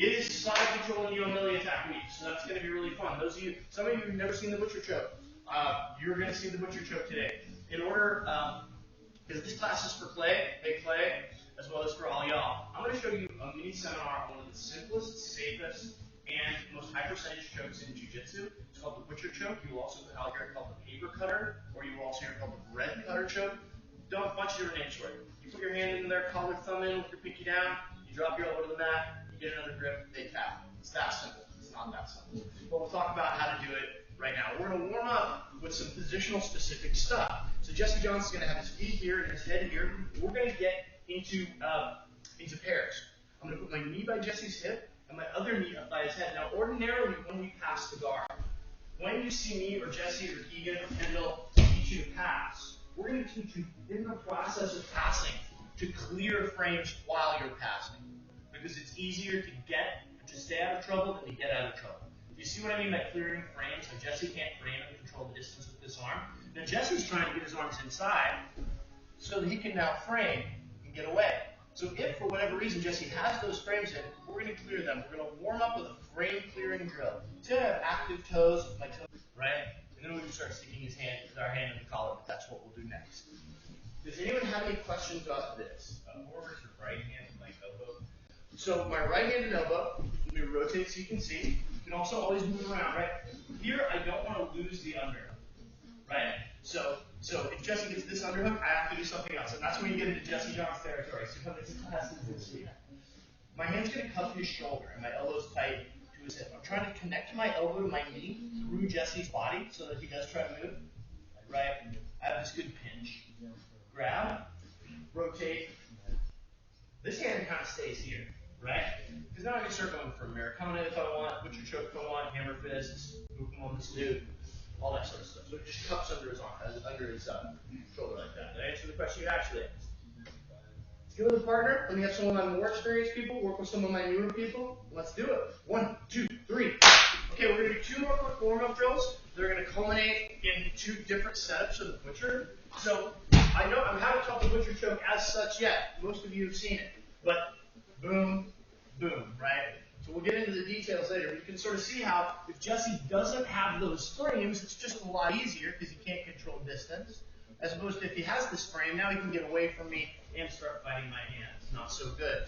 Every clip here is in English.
It is side control and neo-melee attack week, so that's going to be really fun. Some of you who've never seen the Butcher Choke, you're going to see the Butcher Choke today. In order, because this class is for big play, as well as for all y'all, I'm going to show you a mini seminar on one of the simplest, safest, and most high percentage chokes in Jiu-Jitsu. It's called the Butcher Choke. You will also hear it called the paper cutter, or you will also hear it called the bread cutter choke. Don't have a bunch of different names for it. You put your hand in there, collar thumb in with your pinky down, you drop your elbow to the mat, you get another grip, they tap. It's that simple. It's not that simple. But we'll talk about how to do it right now. We're going to warm up with some positional specific stuff. So Jesse Johnson's going to have his feet here and his head here. We're going to get into pairs. I'm going to put my knee by Jesse's hip and my other knee up by his head. Now, ordinarily, when we pass the guard, when you see me or Jesse or Keegan or Kendall teach you to pass, we're going to teach you in the process of passing to clear frames while you're passing, because it's easier to stay out of trouble than to get out of trouble. You see what I mean by clearing frames? So Jesse can't frame and control the distance with this arm. Now Jesse's trying to get his arms inside so that he can now frame and get away. So if for whatever reason Jesse has those frames in, we're going to clear them. We're going to warm up with a frame clearing drill. He's going to have active toes, my toes, right? And then we can start sticking our hand in the collar, but that's what we'll do next. Does anyone have any questions about this? Forward to right hand and like elbow. So my right hand and elbow, let me rotate so you can see. You can also always move around, right? Here, I don't want to lose the underhook, right? So if Jesse gets this underhook, I have to do something else. And that's when you get into Jesse John's territory. So come into class this week. My hand's going to cup his shoulder, and my elbow's tight to his hip. I'm trying to connect my elbow to my knee through Jesse's body so that he does try to move, right? I have this good pinch. Grab, rotate. This hand kind of stays here, right? Because now I can start going for Americana if I want, Butcher Choke if I want, hammer fists, move him on the snoot, all that sort of stuff. So it just cups under his arm, under his shoulder like that. Did I answer the question you actually asked? Let's go with a partner. Let me have some of my more experienced people work with some of my newer people. Let's do it. 1, 2, 3. Okay, we're going to do 2 more quick warm-up drills. They're going to culminate in 2 different setups of the Butcher. So I haven't taught the Butcher Choke as such yet. Most of you have seen it. But boom, boom, right? So we'll get into the details later. But you can sort of see how if Jesse doesn't have those frames, it's just a lot easier because he can't control distance. As opposed to if he has this frame, now he can get away from me and start fighting my hands. Not so good.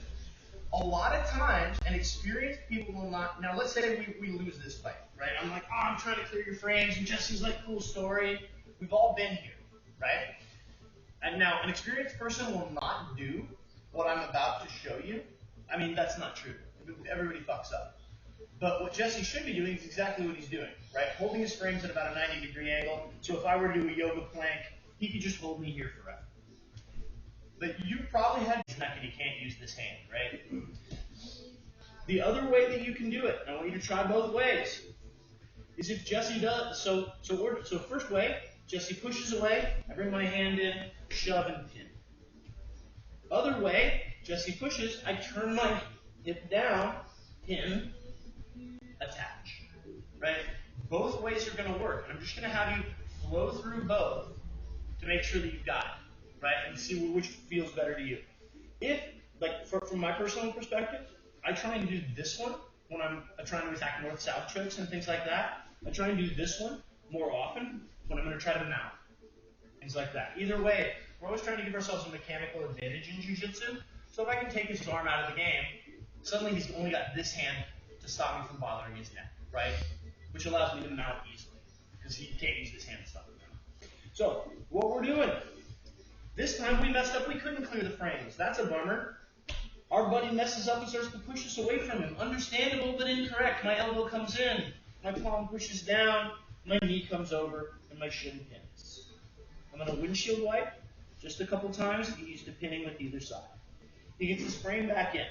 A lot of times, and experienced people will not. Now, let's say we lose this fight, right? I'm like, oh, I'm trying to clear your frames, and Jesse's like, cool story. We've all been here, right? And now, an experienced person will not do what I'm about to show you. I mean, that's not true. Everybody fucks up. But what Jesse should be doing is exactly what he's doing, right? Holding his frames at about a 90-degree angle. So if I were to do a yoga plank, he could just hold me here forever. But you probably had his neck and he can't use this hand, right? The other way that you can do it, and I want you to try both ways, is if Jesse does, so first way, Jesse pushes away, I bring my hand in, shove and pin. Other way, Jesse pushes, I turn my hip down, pin, attach, right? Both ways are going to work. I'm just going to have you flow through both to make sure that you've got it, right? And see which feels better to you. If, like, from my personal perspective, I try and do this one when I'm trying to attack north-south chokes and things like that. I try and do this one more often when I'm going to try to mount. Things like that. Either way, we're always trying to give ourselves a mechanical advantage in Jiu-Jitsu. So if I can take his arm out of the game, suddenly he's only got this hand to stop me from bothering his neck, right? Which allows me to mount easily, because he can't use this hand to stop me. So, what we're doing, this time we messed up, we couldn't clear the frames. That's a bummer. Our buddy messes up and starts to push us away from him. Understandable, but incorrect. My elbow comes in, my palm pushes down, my knee comes over, and my shin pins. I'm going to windshield wipe just a couple times to get used to pinning with either side. He gets his frame back in.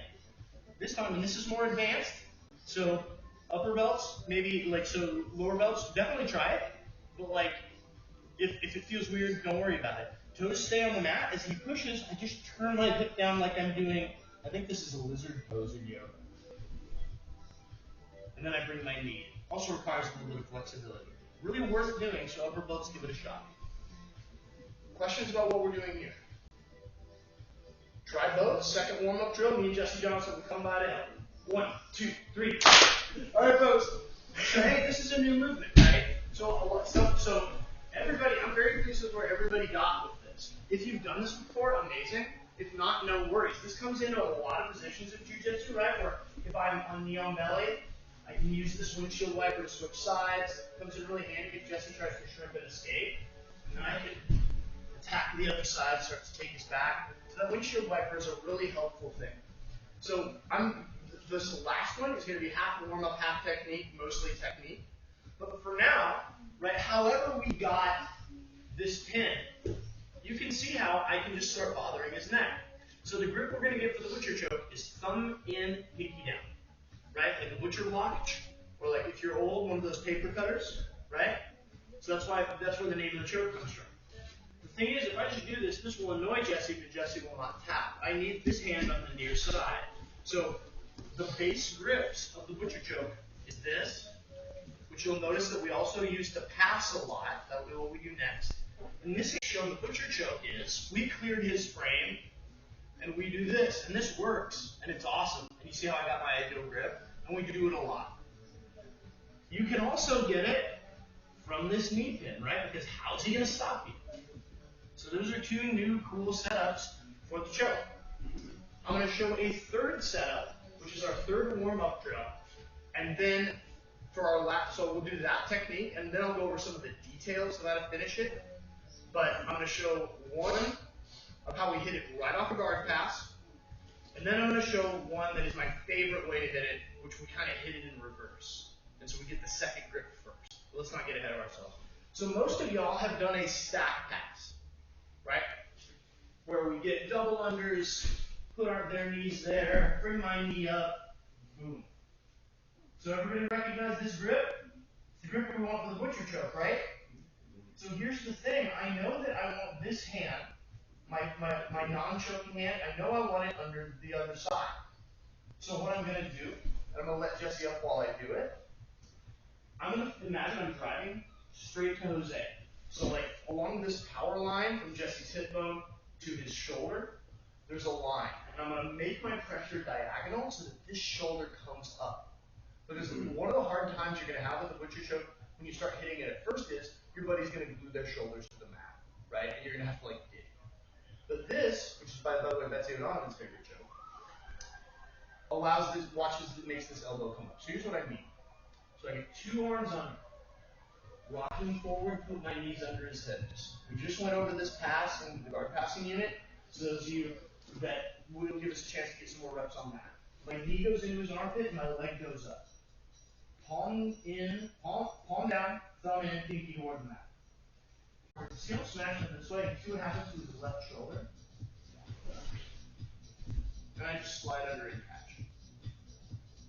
This time, and this is more advanced, so upper belts, maybe so lower belts, definitely try it, but if it feels weird, don't worry about it. Toes stay on the mat. As he pushes, I just turn my hip down like I'm doing, I think this is a lizard pose in yoga. And then I bring my knee. Also requires a little bit of flexibility. Really worth doing, so upper belts, give it a shot. Questions about what we're doing here? Try both. Second warm-up drill, me and Jesse Johnson will come by down. 1, 2, 3. All right, folks. So hey, this is a new movement, right? So everybody, I'm very pleased with where everybody got with this. If you've done this before, amazing. If not, no worries. This comes into a lot of positions of jiu-jitsu, right? Where if I'm on knee on belly, I can use this windshield wiper to switch sides. It comes in really handy if Jesse tries to shrimp and escape. And then I can attack the other side, start to take his back. So that windshield wiper is a really helpful thing. So this last one is going to be half warm-up, half technique, mostly technique. But for now, right, however we got this pin, you can see how I can just start bothering his neck. So the grip we're going to get for the butcher choke is thumb in, pinky down, right? Like a butcher block, or like if you're old, one of those paper cutters, right? So that's where the name of the choke comes from. The thing is, if I just do this, this will annoy Jesse because Jesse will not tap. I need this hand on the near side. So the base grips of the butcher choke is this, which you'll notice that we also use to pass a lot. That'll be what we do next. And this show the butcher choke is, we cleared his frame, and we do this, and this works, and it's awesome. And you see how I got my ideal grip, and we do it a lot. You can also get it from this knee pin, right? Because how's he going to stop you? So those are two new cool setups for the choke. I'm going to show a third setup, which is our third warm-up drill, and then for our last, so we'll do that technique, and then I'll go over some of the details of how to finish it. But I'm going to show one of how we hit it right off a guard pass, and then I'm going to show one that is my favorite way to hit it, which we kind of hit it in reverse. And so we get the second grip first. But let's not get ahead of ourselves. So most of y'all have done a stack pass, right? Where we get double unders, put their knees there, bring my knee up, boom. So everybody recognize this grip? It's the grip we want for the butcher choke, right? So here's the thing. I know that I want this hand, my non-choking hand, I know I want it under the other side. So what I'm going to do, and I'm going to let Jesse up while I do it, I'm going to imagine I'm driving straight to Jose. So like along this power line from Jesse's hip bone to his shoulder, there's a line. And I'm going to make my pressure diagonal so that this shoulder comes up. Because one of the hard times you're going to have with the butcher choke when you start hitting it at first is your buddy's going to glue their shoulders to the mat, right? And you're going to have to like dig. But this, which is by the way Betsy O'Donovan's favorite choke, allows this, makes this elbow come up. So here's what I mean. So I get two arms under, rocking forward, put my knees under his hips. We just went over this pass in the guard passing unit. So those of you that will give us a chance to get some more reps on that. My knee goes into his armpit and my leg goes up. Palm in, palm down, thumb in, pinky toward the mat. See how smashing it this way? You see what happens to his left shoulder? And I just slide under and catch.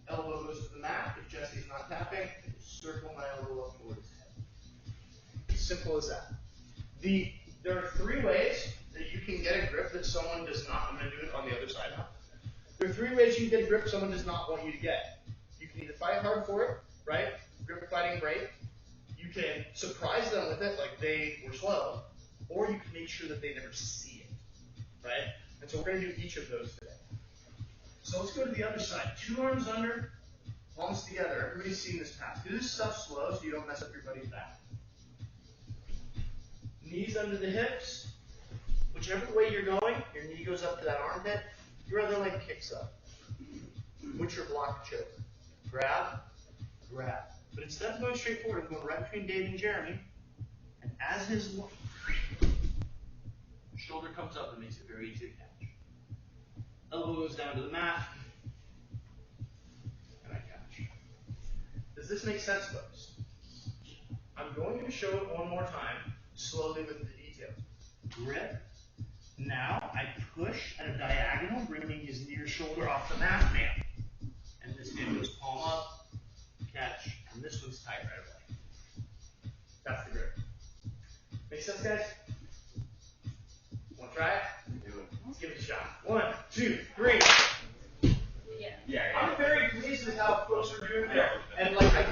Elbow goes to the mat. If Jesse's not tapping, I just circle my elbow up toward his head. Simple as that. There are three ways that you can get a grip that someone does not. I'm going to do it on the other side now. There are three ways you can get a grip someone does not want you to get. You can either fight hard for it, right? Grip fighting great. You can surprise them with it, like they were slow, or you can make sure that they never see it, right? And so we're going to do each of those today. So let's go to the other side. Two arms under, palms together. Everybody's seen this pass. Do this stuff slow so you don't mess up your buddy's back. Knees under the hips. Whichever way you're going, your knee goes up to that armpit, your other leg kicks up. Butcher block choke. Grab, grab. But instead of going straight forward, I'm going right between Dave and Jeremy. And as his shoulder comes up, it makes it very easy to catch. Elbow goes down to the mat. And I catch. Does this make sense, folks? I'm going to show it one more time, slowly with the details. Grip. Now I push at a diagonal, bringing his near shoulder off the mat, bam. And this man goes palm up, catch, and this one's tight right away. That's the grip. Make sense, guys? Want to try it? Let's give it a shot. 1, 2, 3. Yeah. I'm very pleased with how folks are doing there. And like I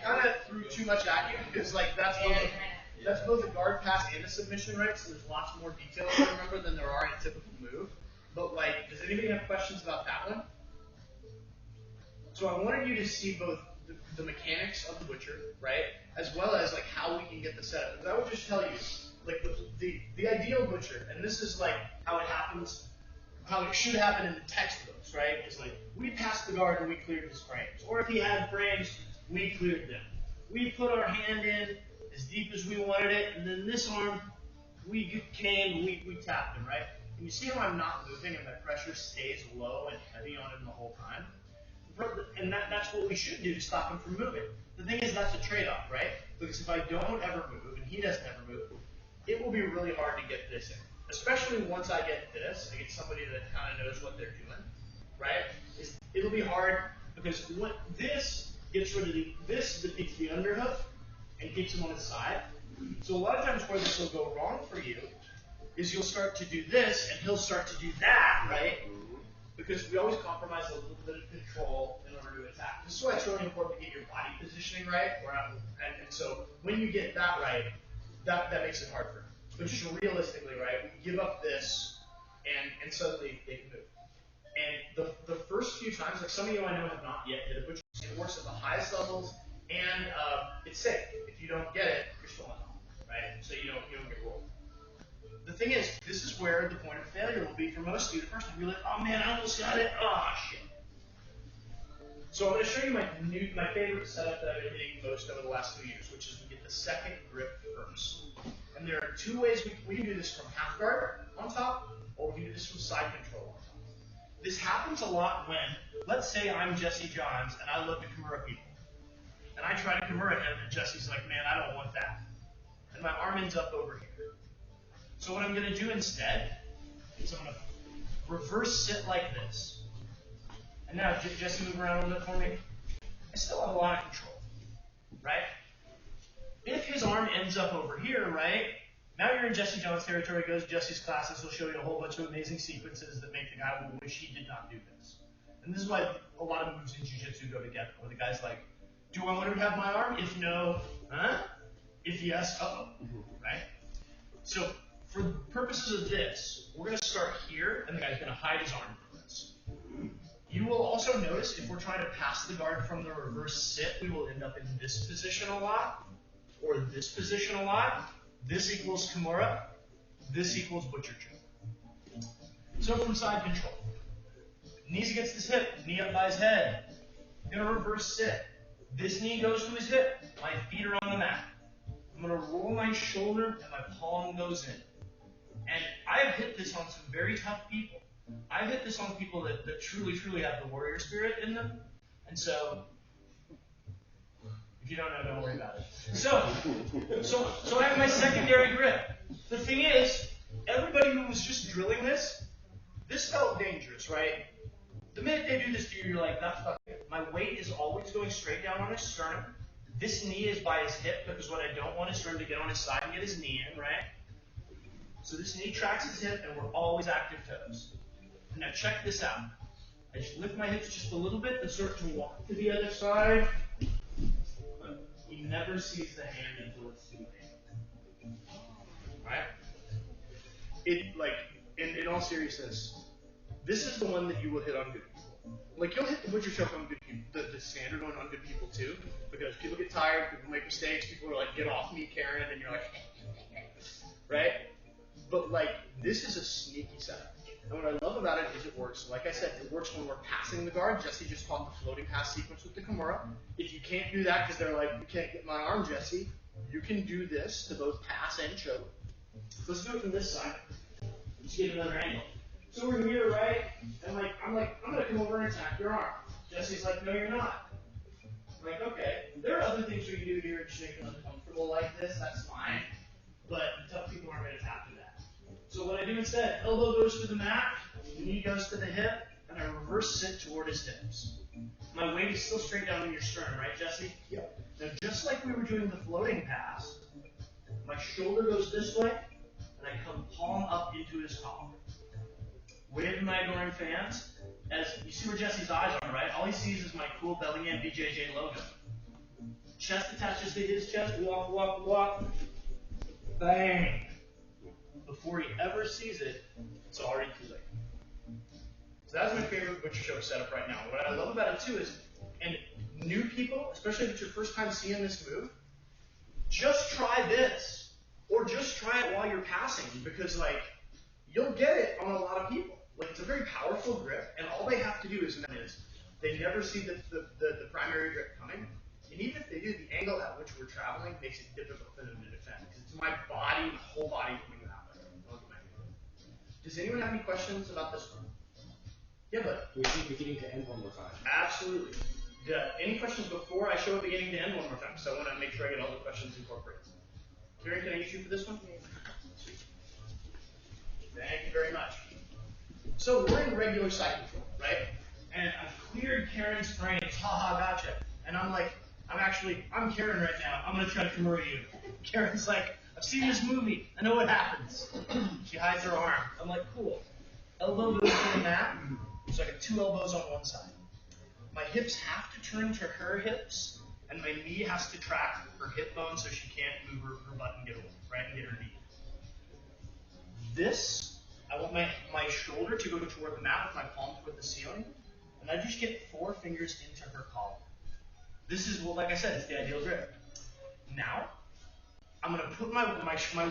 kind of threw too much at you because like that's both a guard pass and a submission, right? So there's lots more details to remember than there are in a typical move. But like, does anybody have questions about that one? So I wanted you to see both the mechanics of the butcher, right, as well as like how we can get the setup. Because I would just tell you, like the ideal butcher, and this is like how it happens, how it should happen in the textbooks, right? Is like we passed the guard and we cleared his frames, or if he had frames, we cleared them. We put our hand in as deep as we wanted it, and then this arm, we came, we tapped him, right? And you see how I'm not moving and my pressure stays low and heavy on him the whole time? And that's what we should do to stop him from moving. The thing is, that's a trade-off, right? Because if I don't ever move, and he doesn't ever move, it will be really hard to get this in. Especially once I get this, I get somebody that kind of knows what they're doing, right? It'll be hard because what this gets rid of this defeats the underhook and keeps him on his side. So a lot of times where this will go wrong for you is you'll start to do this and he'll start to do that, right? Because we always compromise a little bit of control in order to attack. This is why it's really important to get your body positioning right. And so when you get that right, that makes it hard for you. But just realistically, right, we give up this and suddenly they can move. And the first few times, like some of you I know have not yet hit a butcher, it works at the highest levels and it's safe. If you don't get it, you're still on top, right? So you don't get rolled. The thing is, this is where the point of failure will be for most of you. The first time you're like, oh man, I almost got it. Oh shit. So I'm going to show you my favorite setup that I've been hitting most over the last 2 years, which is we get the second grip first. And there are two ways we can do this from half guard on top, or we can do this from side control on top. This happens a lot when, let's say I'm Jesse Johns and I look to Kimura people. And I try to Kimura him and Jesse's like, man, I don't want that. And my arm ends up over here. So what I'm going to do instead is I'm going to reverse sit like this. And now, Jesse, move around a little bit for me. I still have a lot of control, right? If his arm ends up over here, right, now you're in Jesse John's territory. Goes Jesse's classes. He'll show you a whole bunch of amazing sequences that make the guy wish he did not do this. And this is why a lot of moves in jiu-jitsu go together, where the guy's like, do I want to have my arm? If no, huh? If yes, uh-oh, right? So for the purposes of this, we're going to start here, and the guy's going to hide his arm from this. You will also notice if we're trying to pass the guard from the reverse sit, we will end up in this position a lot, or this position a lot. This equals Kimura. This equals butcher choke. So from side control, knees against his hip, knee up by his head. Going to reverse sit. This knee goes to his hip. My feet are on the mat. I'm going to roll my shoulder and my palm goes in. And I've hit this on some very tough people. I've hit this on people that truly, truly have the warrior spirit in them. And so, if you don't know, don't worry about it. So I have my secondary grip. The thing is, everybody who was just drilling this felt dangerous, right? The minute they do this to you, you're like, that's fucking. My weight is always going straight down on his sternum. This knee is by his hip because what I don't want is for him to get on his side and get his knee in, right? So this knee tracks his hip, and we're always active toes. Now check this out. I just lift my hips just a little bit and start to walk to the other side. He never sees the hand until it's too late. Right? In all seriousness, this is the one that you will hit on good people. Like, you'll hit the butcher choke on good people, the standard one on good people too, because people get tired, people make mistakes, people are like, get off me, Karen, and you're like, right? But like, this is a sneaky setup. And what I love about it is it works. Like I said, it works when we're passing the guard. Jesse just taught the floating pass sequence with the Kimura. If you can't do that because they're like, you can't get my arm, Jesse, you can do this to both pass and choke. Let's do it from this side. Let's get another angle. So we're here, right? And I'm gonna come over and attack your arm. Jesse's like, no, you're not. I'm like, okay. There are other things we can do here to make it uncomfortable like this. That's fine. But tough people aren't going to tap to that. So what I do instead, elbow goes to the mat, knee goes to the hip, and I reverse sit toward his hips. My weight is still straight down in your sternum, right, Jesse? Yep. Now, just like we were doing the floating pass, my shoulder goes this way, and I come palm up into his collar. Wave my adoring fans. As you see where Jesse's eyes are, right? All he sees is my cool Bellingham BJJ logo. Chest attaches to his chest, walk, walk, walk. Bang! Before he ever sees it, it's already too late. So that's my favorite butcher choke setup right now. What I love about it too is And new people, especially if it's your first time seeing this move, just try this. Or just try it while you're passing, because like you'll get it on a lot of people. Like it's a very powerful grip, and all they have to do is they never see the primary grip coming. And even if they do, the angle at which we're traveling makes it difficult for them to defend. Because it's my body, my whole body coming that way. Does anyone have any questions about this one? Yeah, but repeat beginning to end one more time. Absolutely. Any questions before I show it beginning to end one more time? So I want to make sure I get all the questions incorporated. Karen, can I use you for this one? Sweet. Thank you very much. So we're in regular side control, right? And I've cleared Karen's frame. Haha, gotcha. And I'm like, I'm Karen right now. I'm going to try to convert you. Karen's like, I've seen this movie. I know what happens. She hides her arm. I'm like, cool. Elbow goes to the mat. So I got 2 elbows on one side. My hips have to turn to her hips, and my knee has to track her hip bone so she can't move her butt and get away, right, and get her knee. This, I want my shoulder to go toward the mat with my palm toward the ceiling, and I just get 4 fingers into her collar. This is, well, like I said, it's the ideal grip. Now, I'm going to put my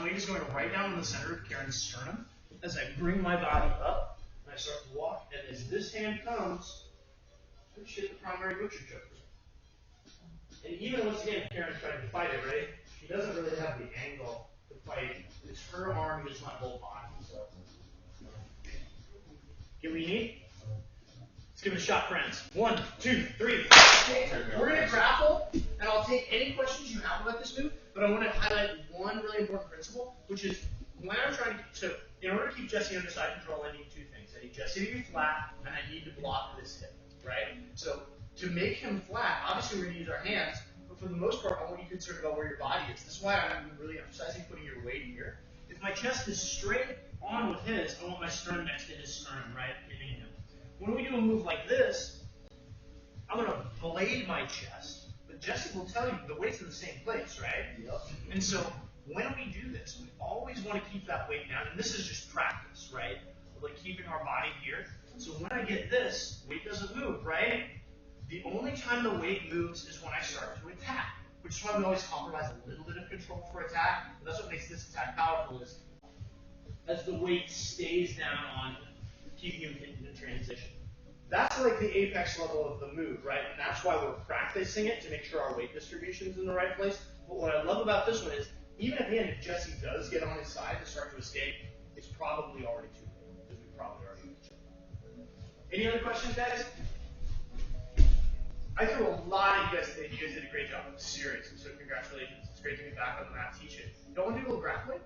weight is going right down in the center of Karen's sternum as I bring my body up, and I start to walk, and as this hand comes, I just hit the primary butcher choker. And even once again, Karen's trying to fight it, right? She doesn't really have the angle to fight. It's her arm against my whole body. So, get what you need? Let's give it a shot, friends. 1, 2, 3. Okay. We're going to grapple, and I'll take any questions you have about this move, but I want to highlight one really important principle, which is when I'm trying to, in order to keep Jesse under side control, I need 2 things. I need Jesse to be flat, and I need to block this hip, right? So, to make him flat, obviously we're going to use our hands, but for the most part, I want you concerned about where your body is. This is why I'm really emphasizing putting your weight here. If my chest is straight on with his, I want my sternum next to his sternum, right? Hitting him. When we do a move like this, I'm going to blade my chest, but Jesse will tell you the weight's in the same place, right? Yep. And so when we do this, we always want to keep that weight down, and this is just practice, right? We're like keeping our body here. So when I get this, weight doesn't move, right? The only time the weight moves is when I start to attack, which is why we always compromise a little bit of control for attack. But that's what makes this attack powerful is as the weight stays down on keeping him in the transition. That's like the apex level of the move, right? And that's why we're practicing it to make sure our weight distribution is in the right place. But what I love about this one is even at the end, if Jesse does get on his side and start to escape, it's probably already too late because we probably already got each other. Any other questions, guys? I threw a lot at you guys today. You guys did a great job. Seriously. So congratulations. It's great to be back on the mat teaching. Don't want to do a little grappling?